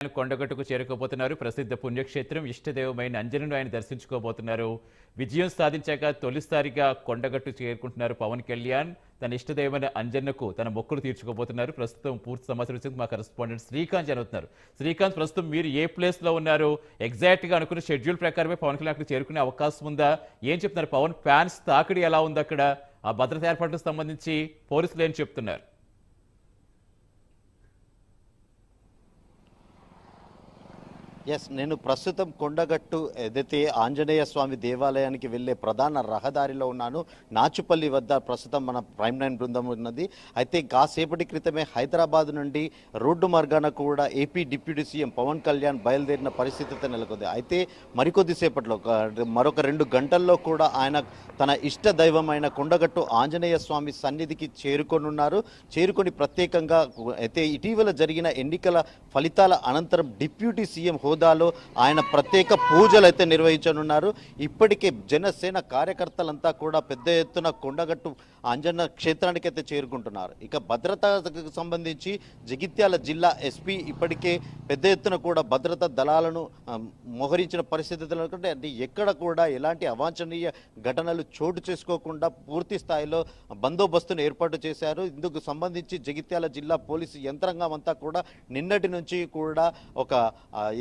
కొండగట్టుకు చేరుకోబోతున్నారు. ప్రసిద్ధ పుణ్యక్షేత్రం ఇష్టదేవమైన అంజనను ఆయన దర్శించుకోబోతున్నారు. విజయం సాధించాక తొలిసారిగా కొండగట్టు చేరుకుంటున్నారు పవన్ కళ్యాణ్. తన ఇష్టదేవమైన అంజన్నకు తన మొక్కులు తీర్చుకోబోతున్నారు. ప్రస్తుతం పూర్తి సమాచారం మా కరెస్పాండెంట్ శ్రీకాంత్ జరుగుతున్నారు. శ్రీకాంత్, ప్రస్తుతం మీరు ఏ ప్లేస్ లో ఉన్నారు? ఎగ్జాక్ట్ గా అనుకున్న షెడ్యూల్ ప్రకారమే పవన్ కళ్యాణ్ అక్కడ చేరుకునే అవకాశం ఉందా? ఏం చెప్తున్నారు? పవన్ ఫ్యాన్స్ తాకిడి ఎలా ఉంది అక్కడ? ఆ భద్రతా ఏర్పాట్లకు సంబంధించి పోలీసులు ఏం చెప్తున్నారు? నేను ప్రస్తుతం కొండగట్టు ఏదైతే ఆంజనేయ స్వామి దేవాలయానికి వెళ్ళే ప్రధాన రహదారిలో ఉన్నాను. నాచుపల్లి వద్ద ప్రస్తుతం మన ప్రైమ్ 9 బృందం ఉన్నది. అయితే కాసేపటి క్రితమే హైదరాబాద్ నుండి రోడ్డు మార్గాన కూడా AP deputy CM Pawan Kalyan బయలుదేరిన పరిస్థితి నెలకొంది. అయితే మరికొద్దిసేపట్లో మరొక 2 గంటల్లో కూడా ఆయన తన ఇష్ట దైవమైన కొండగట్టు ఆంజనేయ స్వామి సన్నిధికి చేరుకొనున్నారు. చేరుకొని ప్రత్యేకంగా అయితే ఇటీవల జరిగిన ఎన్నికల ఫలితాల అనంతరం డిప్యూటీ సీఎం హోదాలో ఆయన ప్రత్యేక పూజలు అయితే నిర్వహించనున్నారు. ఇప్పటికే జనసేన కార్యకర్తలంతా కూడా పెద్ద ఎత్తున కొండగట్టు అంజన్న క్షేత్రానికి అయితే చేరుకుంటున్నారు. ఇక భద్రతకు సంబంధించి జగిత్యాల జిల్లా ఎస్పీ ఇప్పటికే పెద్ద ఎత్తున కూడా భద్రతా దళాలను మోహరించిన పరిస్థితులు అంటే ఎక్కడ కూడా ఎలాంటి అవాంఛనీయ ఘటనలు చోటు చేసుకోకుండా పూర్తి స్థాయిలో బందోబస్తును ఏర్పాటు చేశారు. ఇందుకు సంబంధించి జగిత్యాల జిల్లా పోలీసు యంత్రాంగం అంతా కూడా నిన్నటి నుంచి కూడా ఒక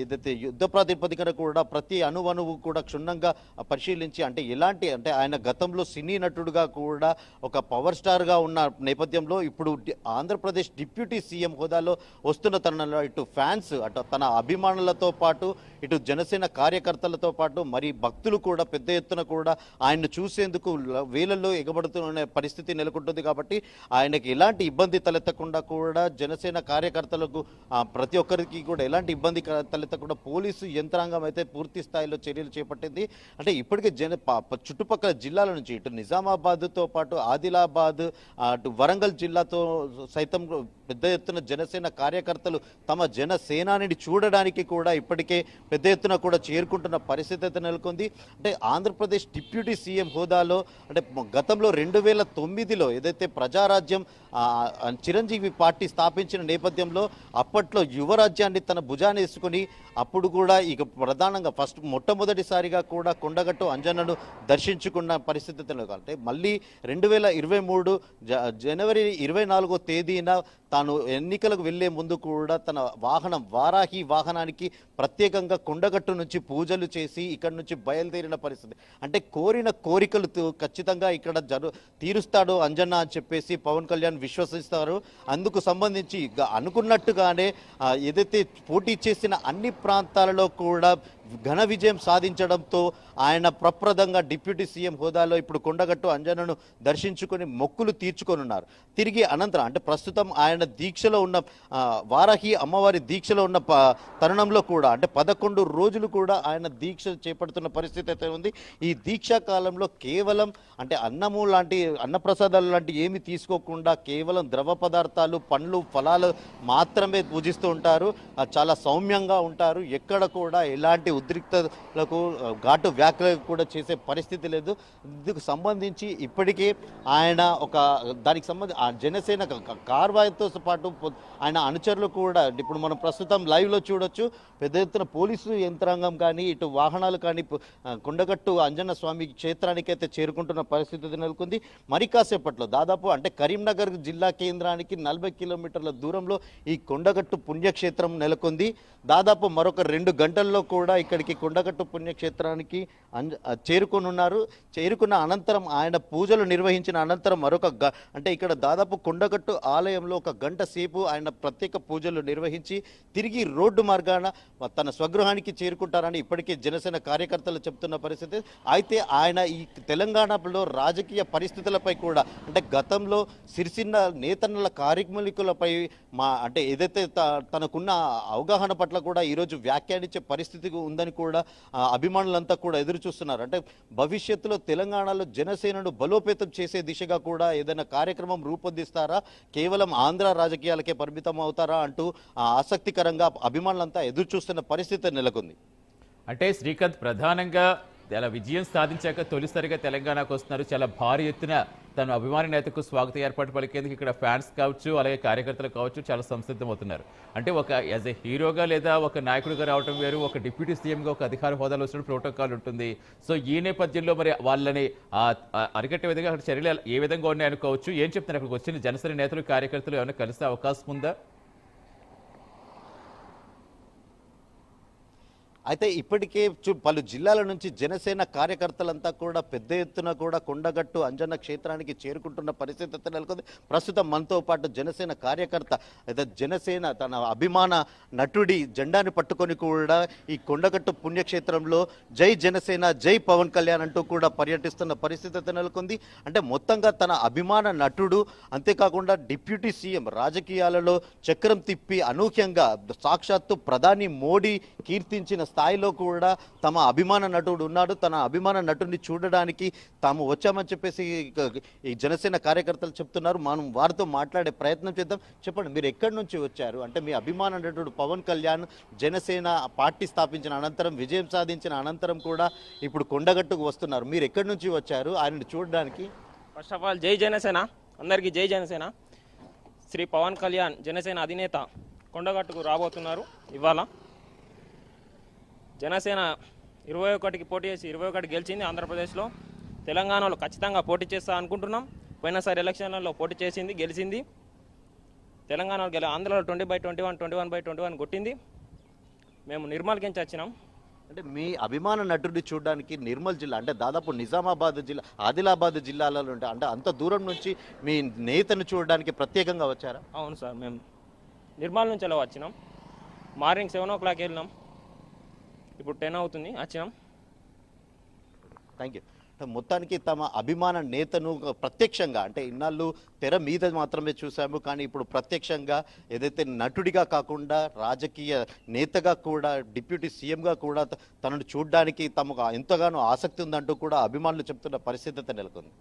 ఏదైతే యుద్ధ ప్రాతిపదికన కూడా ప్రతి అణువణువు కూడా క్షుణ్ణంగా పరిశీలించి అంటే ఆయన గతంలో సినీ నటుడుగా కూడా ఒక పవర్ స్టార్గా ఉన్న నేపథ్యంలో ఇప్పుడు ఆంధ్రప్రదేశ్ డిప్యూటీ సీఎం హోదాలో వస్తున్న తరుణంలో ఇటు ఫ్యాన్స్ అటు తన అభిమానులతో పాటు ఇటు జనసేన కార్యకర్తలతో పాటు మరి భక్తులు కూడా పెద్ద ఎత్తున కూడా ఆయన్ను చూసేందుకు వేలల్లో ఎగబడుతున్న పరిస్థితి నెలకొంటుంది. కాబట్టి ఆయనకి ఎలాంటి ఇబ్బంది తలెత్తకుండా కూడా జనసేన కార్యకర్తలకు ప్రతి ఒక్కరికి కూడా ఎలాంటి ఇబ్బంది తలెత్తకుండా పోలీసు యంత్రాంగం అయితే పూర్తి స్థాయిలో చర్యలు చేపట్టింది. అంటే ఇప్పటికే చుట్టుపక్కల జిల్లాల నుంచి ఇటు నిజామాబాద్తో పాటు ఆదిలాబాద్ అటు వరంగల్ జిల్లాతో సైతం పెద్ద ఎత్తున జనసేన కార్యకర్తలు తమ జనసేనాని చూడడానికి కూడా ఇప్పటికే పెద్ద ఎత్తున కూడా చేరుకుంటున్న పరిస్థితి అయితే నెలకొంది. అంటే ఆంధ్రప్రదేశ్ డిప్యూటీ సీఎం హోదాలో అంటే గతంలో 2009లో ఏదైతే ప్రజారాజ్యం చిరంజీవి పార్టీ స్థాపించిన నేపథ్యంలో అప్పట్లో యువరాజ్యాన్ని తన భుజాన్ని వేసుకుని అప్పుడు కూడా ఇక ప్రధానంగా మొట్టమొదటిసారిగా కూడా కొండగట్టు అంజన్నను దర్శించుకున్న పరిస్థితి అంటే మళ్ళీ 2023 జనవరి 24వ తేదీన తాను ఎన్నికలకు వెళ్లే ముందు కూడా తన వాహనం వారాహి వాహనానికి ప్రత్యేకంగా కొండగట్టు నుంచి పూజలు చేసి ఇక్కడ నుంచి బయలుదేరిన పరిస్థితి. అంటే కోరిన కోరికలు ఖచ్చితంగా ఇక్కడ తీరుస్తాడు అంజన్న అని చెప్పేసి పవన్ కళ్యాణ్ విశ్వసిస్తారు. అందుకు సంబంధించి అనుకున్నట్టుగానే ఏదైతే పోటీ చేసిన అన్ని ప్రాంతాలలో కూడా ఘన విజయం సాధించడంతో ఆయన ప్రప్రదంగా డిప్యూటీ సీఎం హోదాలో ఇప్పుడు కొండగట్టు అంజన్నను దర్శించుకొని మొక్కులు తీర్చుకొనున్నారు. తిరిగి అనంతరం అంటే ప్రస్తుతం ఆయన దీక్షలో ఉన్న వారాహి అమ్మవారి దీక్షలో ఉన్న తరుణంలో కూడా అంటే 11 రోజులు కూడా ఆయన దీక్ష చేపడుతున్న పరిస్థితి అయితే ఉంది. ఈ దీక్షా కాలంలో కేవలం అంటే అన్నము లాంటి అన్నప్రసాదాలు లాంటి ఏమి తీసుకోకుండా కేవలం ద్రవ పదార్థాలు పండ్లు ఫలాలు మాత్రమే పూజిస్తూ ఉంటారు. చాలా సౌమ్యంగా ఉంటారు. ఎక్కడ కూడా ఎలాంటి ఉద్రిక్తలకు ఘాటు వ్యాఖ్యలు కూడా చేసే పరిస్థితి లేదు. ఇందుకు సంబంధించి ఇప్పటికే ఆయన దానికి సంబంధించి జనసేన కార్వాయితో పాటు ఆయన అనుచరులు కూడా ఇప్పుడు మనం ప్రస్తుతం లైవ్లో చూడొచ్చు. పెద్ద ఎత్తున పోలీసు యంత్రాంగం కానీ ఇటు వాహనాలు కానీ కొండగట్టు అంజన్న స్వామి క్షేత్రానికి అయితే చేరుకుంటున్న పరిస్థితి నెలకొంది. మరి కాసేపట్లో దాదాపు అంటే కరీంనగర్ జిల్లా కేంద్రానికి 40 కిలోమీటర్ల దూరంలో ఈ కొండగట్టు పుణ్యక్షేత్రం నెలకొంది. దాదాపు మరొక 2 గంటల్లో కూడా ఇక్కడికి కొండగట్టు పుణ్యక్షేత్రానికి చేరుకొనున్నారు. చేరుకున్న అనంతరం ఆయన పూజలు నిర్వహించిన అనంతరం అంటే ఇక్కడ దాదాపు కొండగట్టు ఆలయంలో 1 గంట సేపు ఆయన ప్రత్యేక పూజలు నిర్వహించి తిరిగి రోడ్డు మార్గాన తన స్వగృహానికి చేరుకుంటారని ఇప్పటికే జనసేన కార్యకర్తలు చెప్తున్న పరిస్థితి. అయితే ఆయన ఈ తెలంగాణలో రాజకీయ పరిస్థితులపై కూడా అంటే గతంలో సిరిసిల్ల నేతన్నల కార్మికులపై అంటే ఏదైతే తనకున్న అవగాహన పట్ల కూడా ఈరోజు వ్యాఖ్యానించే పరిస్థితి ఉందని కూడా అభిమానులంతా కూడా ఎదురు చూస్తున్నారు. అంటే భవిష్యత్తులో తెలంగాణలో జనసేనను బలోపేతం చేసే దిశగా కూడా ఏదైనా కార్యక్రమం రూపొందిస్తారా, కేవలం ఆంధ్ర రాజకీయాలకే పరిమితం అవుతారా అంటూ ఆసక్తికరంగా అభిమానులంతా ఎదురు చూస్తున్న పరిస్థితి నెలకొంది. అంటే శ్రీకాంత్, ప్రధానంగా అలా విజయం సాధించాక తొలిసారిగా తెలంగాణకు వస్తున్నారు. చాలా భారీ ఎత్తున తన అభిమాని నేతకు స్వాగత ఏర్పాటు పలికేందుకు ఇక్కడ ఫ్యాన్స్ కావచ్చు, అలాగే కార్యకర్తలు కావచ్చు చాలా సంసిద్ధమవుతున్నారు. అంటే ఒక యాజ్ ఎ హీరోగా లేదా ఒక నాయకుడిగా రావడం వేరు, ఒక డిప్యూటీ సీఎంగా ఒక అధికార హోదాలో వచ్చిన ప్రోటోకాల్ ఉంటుంది. సో ఈ నేపథ్యంలో మరి వాళ్ళని అరికట్టే విధంగా అక్కడ చర్యలు ఏ విధంగా ఉన్నాయి అనుకోవచ్చు. ఏం చెప్తున్నారు అక్కడికి వచ్చిన జనసేన నేతలు కార్యకర్తలు ఏమైనా కలిసే అవకాశం ఉందా? అయితే ఇప్పటికే పలు జిల్లాల నుంచి జనసేన కార్యకర్తలంతా కూడా పెద్ద ఎత్తున కూడా కొండగట్టు అంజన్న క్షేత్రానికి చేరుకుంటున్న పరిస్థితి నెలకొంది. ప్రస్తుతం మనతో పాటు జనసేన కార్యకర్త అయితే జనసేన తన అభిమాన నటుడి జెండాని పట్టుకొని కూడా ఈ కొండగట్టు పుణ్యక్షేత్రంలో జై జనసేన జై పవన్ కళ్యాణ్ అంటూ కూడా పర్యటిస్తున్న పరిస్థితి నెలకొంది. అంటే మొత్తంగా తన అభిమాన నటుడు అంతేకాకుండా డిప్యూటీ సీఎం రాజకీయాలలో చక్రం తిప్పి అనూహ్యంగా సాక్షాత్తు ప్రధాని మోడీ కీర్తించిన స్థాయిలో కూడా తమ అభిమాన నటుడు ఉన్నాడు. తన అభిమాన నటుడిని చూడడానికి తాము వచ్చామని చెప్పేసి ఈ జనసేన కార్యకర్తలు చెప్తున్నారు. మనం వారితో మాట్లాడే ప్రయత్నం చేద్దాం. చెప్పండి, మీరు ఎక్కడి నుంచి వచ్చారు? అంటే మీ అభిమాన నటుడు పవన్ కళ్యాణ్ జనసేన పార్టీ స్థాపించిన అనంతరం, విజయం సాధించిన అనంతరం కూడా ఇప్పుడు కొండగట్టుకు వస్తున్నారు. మీరు ఎక్కడి నుంచి వచ్చారు ఆయనను చూడడానికి? ఫస్ట్ ఆఫ్ ఆల్ జై జనసేన, అందరికీ జై జనసేన. శ్రీ పవన్ కళ్యాణ్ జనసేన అధినేత కొండగట్టుకు రాబోతున్నారు. ఇవాళ జనసేన 21కి పోటీ చేసి 21 గెలిచింది ఆంధ్రప్రదేశ్లో. తెలంగాణలో ఖచ్చితంగా పోటీ చేస్తా అనుకుంటున్నాం. పోయినసారి ఎలక్షన్లలో పోటీ చేసింది, గెలిచింది. తెలంగాణలో ఆంధ్రలో 20/21, 21/21 కొట్టింది. మేము నిర్మల్కి నుంచి వచ్చినాం. అంటే మీ అభిమాన నటుడిని చూడడానికి నిర్మల్ జిల్లా అంటే దాదాపు నిజామాబాద్ జిల్లా, ఆదిలాబాద్ జిల్లాలలో ఉంటాయి. అంటే అంత దూరం నుంచి మీ నేతను చూడడానికి ప్రత్యేకంగా వచ్చారా? అవును సార్, మేము నిర్మల్ నుంచి అలా వచ్చినాం. మార్నింగ్ 7 o'clock వెళ్ళినాం, ఇప్పుడు 10 అవుతుంది వచ్చినాం. Thank you. మొత్తానికి తమ అభిమాన నేతను ప్రత్యక్షంగా అంటే ఇన్నాళ్ళు తెర మీద మాత్రమే చూసాము, కానీ ఇప్పుడు ప్రత్యక్షంగా ఏదైతే నటుడిగా కాకుండా రాజకీయ నేతగా కూడా డిప్యూటీ సీఎంగా కూడా తనను చూడడానికి తమకు ఎంతగానో ఆసక్తి ఉందంటూ కూడా అభిమానులు చెప్తున్న పరిస్థితి నెలకొంది.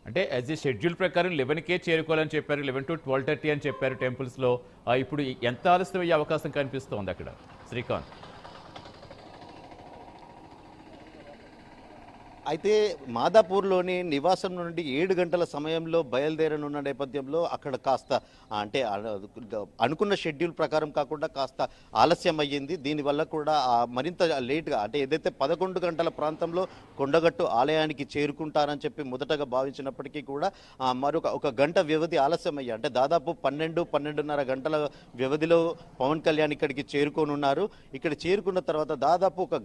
అంటే యాజ్ ఏ షెడ్యూల్ ప్రకారం 11కే చేరుకోవాలని చెప్పారు, 11 to 12:30 అని చెప్పారు టెంపుల్స్లో. ఇప్పుడు ఎంత ఆలస్యం అయ్యే అవకాశం కనిపిస్తోంది అక్కడ శ్రీకాంత్? అయితే మాదాపూర్లోని నివాసం నుండి 7 గంటల సమయంలో బయలుదేరనున్న నేపథ్యంలో అక్కడ కాస్త అంటే అనుకున్న షెడ్యూల్ ప్రకారం కాకుండా కాస్త ఆలస్యం అయ్యింది. దీనివల్ల కూడా మరింత లేట్గా అంటే ఏదైతే 11 గంటల ప్రాంతంలో కొండగట్టు ఆలయానికి చేరుకుంటారని చెప్పి మొదటగా భావించినప్పటికీ కూడా ఒక గంట వ్యవధి ఆలస్యం అయ్యి అంటే దాదాపు 12-12:30 గంటల వ్యవధిలో పవన్ కళ్యాణ్ ఇక్కడికి చేరుకోనున్నారు. ఇక్కడ చేరుకున్న తర్వాత దాదాపు ఒక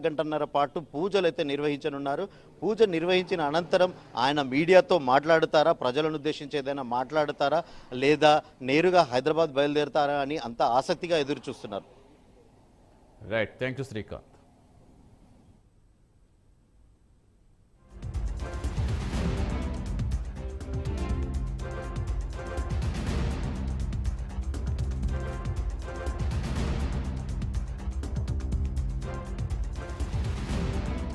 గంటన్నర పాటు పూజలు అయితే నిర్వహించనున్నారు. పూజ నిర్వహించిన అనంతరం ఆయన మీడియాతో మాట్లాడుతారా, ప్రజలను ఉద్దేశించి ఏదైనా మాట్లాడతారా, లేదా నేరుగా హైదరాబాద్ బయలుదేరుతారా అని అంత ఆసక్తిగా ఎదురు చూస్తున్నారు. Right, thank you Srikanth.